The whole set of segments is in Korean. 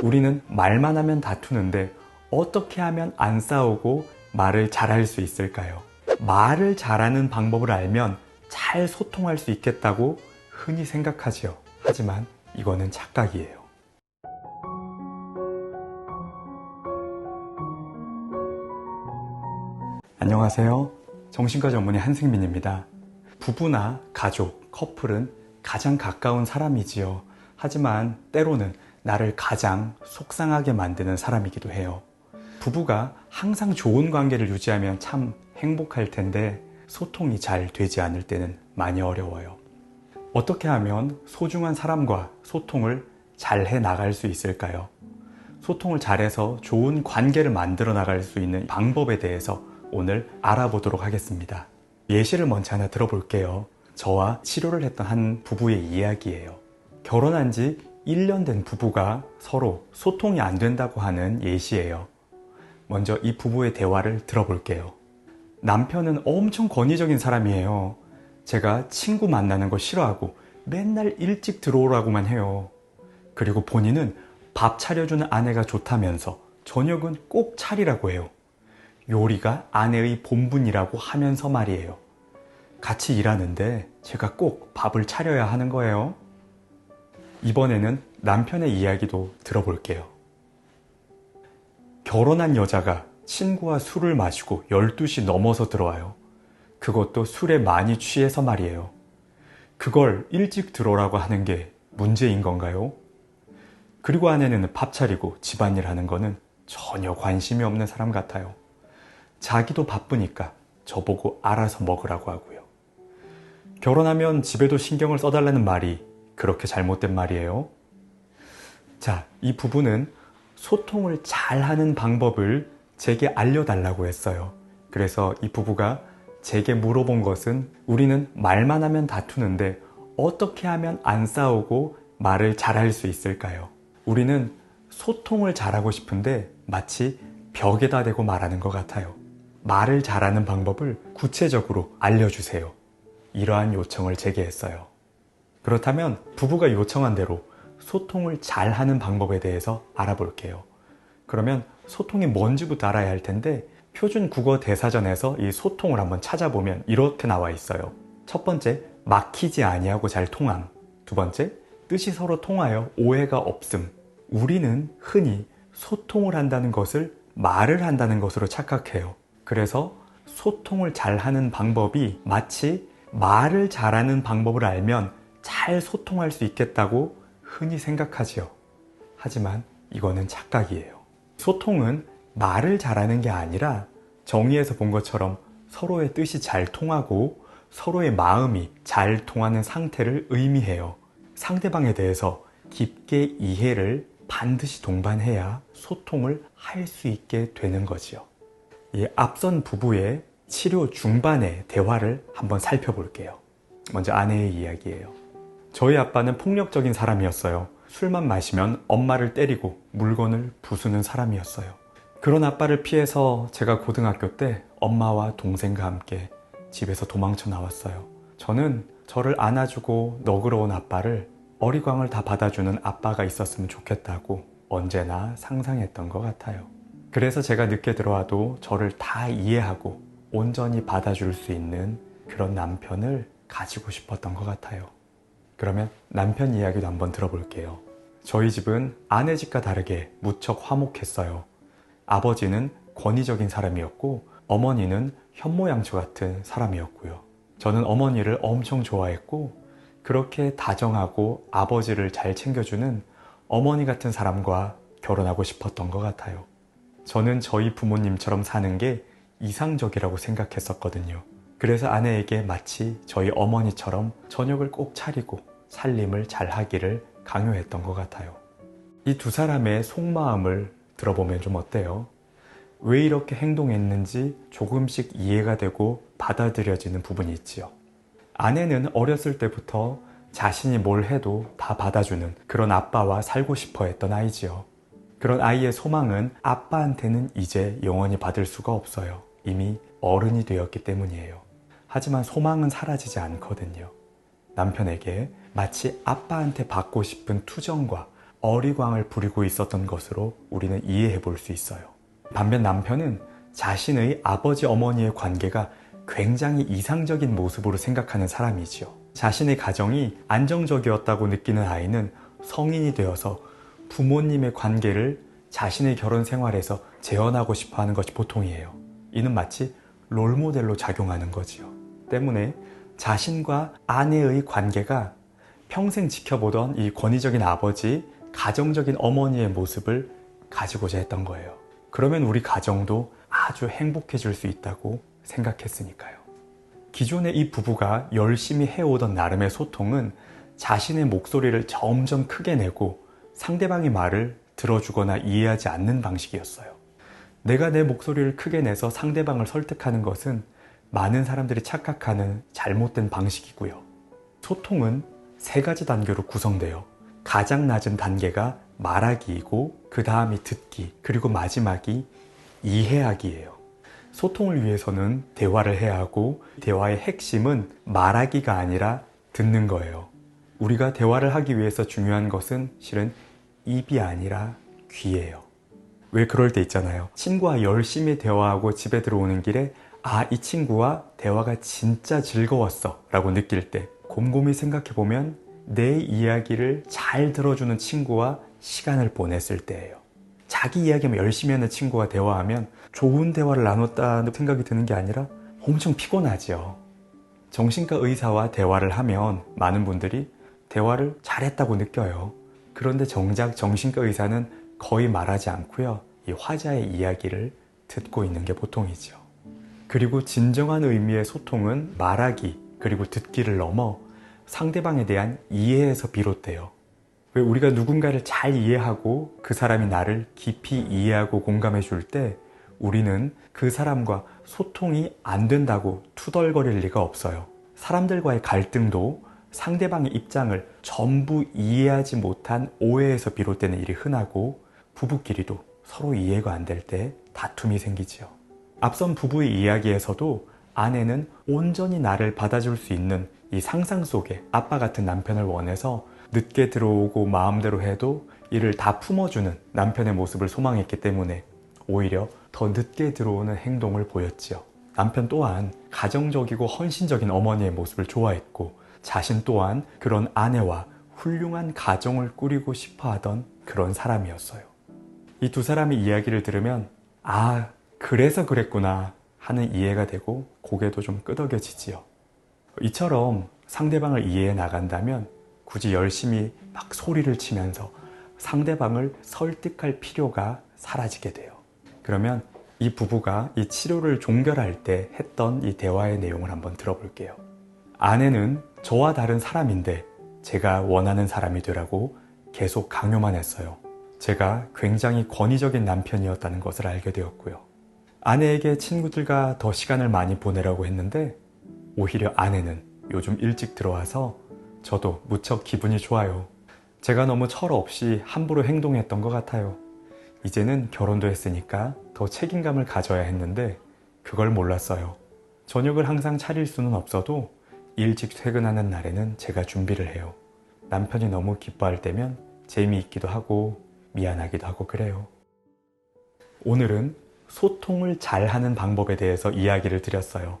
우리는 말만 하면 다투는데 어떻게 하면 안 싸우고 말을 잘할 수 있을까요? 말을 잘하는 방법을 알면 잘 소통할 수 있겠다고 흔히 생각하지요. 하지만 이거는 착각이에요. 안녕하세요. 정신과 전문의 한승민입니다. 부부나 가족, 커플은 가장 가까운 사람이지요. 하지만 때로는 나를 가장 속상하게 만드는 사람이기도 해요. 부부가 항상 좋은 관계를 유지하면 참 행복할 텐데 소통이 잘 되지 않을 때는 많이 어려워요. 어떻게 하면 소중한 사람과 소통을 잘 해 나갈 수 있을까요? 소통을 잘해서 좋은 관계를 만들어 나갈 수 있는 방법에 대해서 오늘 알아보도록 하겠습니다. 예시를 먼저 하나 들어볼게요. 저와 치료를 했던 한 부부의 이야기예요. 결혼한 지 1년 된 부부가 서로 소통이 안 된다고 하는 예시예요. 먼저 이 부부의 대화를 들어볼게요. 남편은 엄청 권위적인 사람이에요. 제가 친구 만나는 거 싫어하고 맨날 일찍 들어오라고만 해요. 그리고 본인은 밥 차려주는 아내가 좋다면서 저녁은 꼭 차리라고 해요. 요리가 아내의 본분이라고 하면서 말이에요. 같이 일하는데 제가 꼭 밥을 차려야 하는 거예요. 이번에는 남편의 이야기도 들어볼게요. 결혼한 여자가 친구와 술을 마시고 12시 넘어서 들어와요. 그것도 술에 많이 취해서 말이에요. 그걸 일찍 들어오라고 하는 게 문제인 건가요? 그리고 아내는 밥 차리고 집안일 하는 거는 전혀 관심이 없는 사람 같아요. 자기도 바쁘니까 저보고 알아서 먹으라고 하고요. 결혼하면 집에도 신경을 써달라는 말이 그렇게 잘못된 말이에요? 자, 이 부부는 소통을 잘하는 방법을 제게 알려달라고 했어요. 그래서 이 부부가 제게 물어본 것은 우리는 말만 하면 다투는데 어떻게 하면 안 싸우고 말을 잘할 수 있을까요? 우리는 소통을 잘하고 싶은데 마치 벽에다 대고 말하는 것 같아요. 말을 잘하는 방법을 구체적으로 알려주세요. 이러한 요청을 제게 했어요. 그렇다면 부부가 요청한 대로 소통을 잘하는 방법에 대해서 알아볼게요. 그러면 소통이 뭔지부터 알아야 할 텐데 표준 국어 대사전에서 이 소통을 한번 찾아보면 이렇게 나와 있어요. 첫 번째, 막히지 아니하고 잘 통함. 두 번째, 뜻이 서로 통하여 오해가 없음. 우리는 흔히 소통을 한다는 것을 말을 한다는 것으로 착각해요. 그래서 소통을 잘하는 방법이 마치 말을 잘하는 방법을 알면 잘 소통할 수 있겠다고 흔히 생각하지요. 하지만 이거는 착각이에요. 소통은 말을 잘하는 게 아니라 정의에서 본 것처럼 서로의 뜻이 잘 통하고 서로의 마음이 잘 통하는 상태를 의미해요. 상대방에 대해서 깊게 이해를 반드시 동반해야 소통을 할 수 있게 되는 거지요. 이 앞선 부부의 치료 중반의 대화를 한번 살펴볼게요. 먼저 아내의 이야기예요. 저희 아빠는 폭력적인 사람이었어요. 술만 마시면 엄마를 때리고 물건을 부수는 사람이었어요. 그런 아빠를 피해서 제가 고등학교 때 엄마와 동생과 함께 집에서 도망쳐 나왔어요. 저는 저를 안아주고 너그러운 아빠를 어리광을 다 받아주는 아빠가 있었으면 좋겠다고 언제나 상상했던 것 같아요. 그래서 제가 늦게 들어와도 저를 다 이해하고 온전히 받아줄 수 있는 그런 남편을 가지고 싶었던 것 같아요. 그러면 남편 이야기도 한번 들어볼게요. 저희 집은 아내 집과 다르게 무척 화목했어요. 아버지는 권위적인 사람이었고 어머니는 현모양처 같은 사람이었고요. 저는 어머니를 엄청 좋아했고 그렇게 다정하고 아버지를 잘 챙겨주는 어머니 같은 사람과 결혼하고 싶었던 것 같아요. 저는 저희 부모님처럼 사는 게 이상적이라고 생각했었거든요. 그래서 아내에게 마치 저희 어머니처럼 저녁을 꼭 차리고 살림을 잘 하기를 강요했던 것 같아요. 이 두 사람의 속마음을 들어보면 좀 어때요? 왜 이렇게 행동했는지 조금씩 이해가 되고 받아들여지는 부분이 있지요. 아내는 어렸을 때부터 자신이 뭘 해도 다 받아주는 그런 아빠와 살고 싶어 했던 아이지요. 그런 아이의 소망은 아빠한테는 이제 영원히 받을 수가 없어요. 이미 어른이 되었기 때문이에요. 하지만 소망은 사라지지 않거든요. 남편에게 마치 아빠한테 받고 싶은 투정과 어리광을 부리고 있었던 것으로 우리는 이해해 볼 수 있어요. 반면 남편은 자신의 아버지 어머니의 관계가 굉장히 이상적인 모습으로 생각하는 사람이지요. 자신의 가정이 안정적이었다고 느끼는 아이는 성인이 되어서 부모님의 관계를 자신의 결혼 생활에서 재현하고 싶어 하는 것이 보통이에요. 이는 마치 롤모델로 작용하는 거지요. 때문에 자신과 아내의 관계가 평생 지켜보던 이 권위적인 아버지, 가정적인 어머니의 모습을 가지고자 했던 거예요. 그러면 우리 가정도 아주 행복해질 수 있다고 생각했으니까요. 기존의 이 부부가 열심히 해오던 나름의 소통은 자신의 목소리를 점점 크게 내고 상대방의 말을 들어주거나 이해하지 않는 방식이었어요. 내가 내 목소리를 크게 내서 상대방을 설득하는 것은 많은 사람들이 착각하는 잘못된 방식이고요. 소통은 3가지 단계로 구성돼요. 가장 낮은 단계가 말하기이고 그 다음이 듣기, 그리고 마지막이 이해하기예요. 소통을 위해서는 대화를 해야 하고 대화의 핵심은 말하기가 아니라 듣는 거예요. 우리가 대화를 하기 위해서 중요한 것은 실은 입이 아니라 귀예요. 왜 그럴 때 있잖아요. 친구와 열심히 대화하고 집에 들어오는 길에 이 친구와 대화가 진짜 즐거웠어 라고 느낄 때 곰곰이 생각해보면 내 이야기를 잘 들어주는 친구와 시간을 보냈을 때예요. 자기 이야기만 열심히 하는 친구와 대화하면 좋은 대화를 나눴다는 생각이 드는 게 아니라 엄청 피곤하죠. 정신과 의사와 대화를 하면 많은 분들이 대화를 잘했다고 느껴요. 그런데 정작 정신과 의사는 거의 말하지 않고요. 이 화자의 이야기를 듣고 있는 게 보통이죠. 그리고 진정한 의미의 소통은 말하기 그리고 듣기를 넘어 상대방에 대한 이해에서 비롯돼요. 왜 우리가 누군가를 잘 이해하고 그 사람이 나를 깊이 이해하고 공감해 줄 때 우리는 그 사람과 소통이 안 된다고 투덜거릴 리가 없어요. 사람들과의 갈등도 상대방의 입장을 전부 이해하지 못한 오해에서 비롯되는 일이 흔하고 부부끼리도 서로 이해가 안 될 때 다툼이 생기지요. 앞선 부부의 이야기에서도 아내는 온전히 나를 받아줄 수 있는 이 상상 속에 아빠 같은 남편을 원해서 늦게 들어오고 마음대로 해도 이를 다 품어주는 남편의 모습을 소망했기 때문에 오히려 더 늦게 들어오는 행동을 보였지요. 남편 또한 가정적이고 헌신적인 어머니의 모습을 좋아했고 자신 또한 그런 아내와 훌륭한 가정을 꾸리고 싶어 하던 그런 사람이었어요. 이 두 사람의 이야기를 들으면 그래서 그랬구나 하는 이해가 되고 고개도 좀 끄덕여지지요. 이처럼 상대방을 이해해 나간다면 굳이 열심히 막 소리를 치면서 상대방을 설득할 필요가 사라지게 돼요. 그러면 이 부부가 이 치료를 종결할 때 했던 이 대화의 내용을 한번 들어볼게요. 아내는 저와 다른 사람인데 제가 원하는 사람이 되라고 계속 강요만 했어요. 제가 굉장히 권위적인 남편이었다는 것을 알게 되었고요. 아내에게 친구들과 더 시간을 많이 보내라고 했는데 오히려 아내는 요즘 일찍 들어와서 저도 무척 기분이 좋아요. 제가 너무 철없이 함부로 행동했던 것 같아요. 이제는 결혼도 했으니까 더 책임감을 가져야 했는데 그걸 몰랐어요. 저녁을 항상 차릴 수는 없어도 일찍 퇴근하는 날에는 제가 준비를 해요. 남편이 너무 기뻐할 때면 재미있기도 하고 미안하기도 하고 그래요. 오늘은 소통을 잘하는 방법에 대해서 이야기를 드렸어요.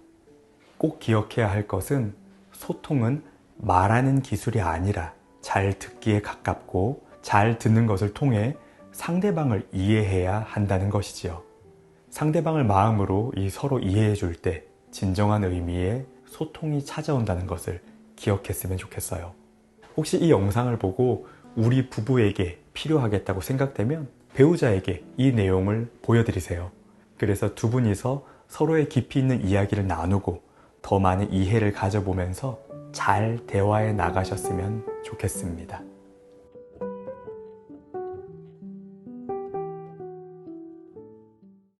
꼭 기억해야 할 것은 소통은 말하는 기술이 아니라 잘 듣기에 가깝고 잘 듣는 것을 통해 상대방을 이해해야 한다는 것이지요. 상대방을 마음으로 서로 이해해 줄 때 진정한 의미의 소통이 찾아온다는 것을 기억했으면 좋겠어요. 혹시 이 영상을 보고 우리 부부에게 필요하겠다고 생각되면 배우자에게 이 내용을 보여드리세요. 그래서 두 분이서 서로의 깊이 있는 이야기를 나누고 더 많은 이해를 가져보면서 잘 대화해 나가셨으면 좋겠습니다.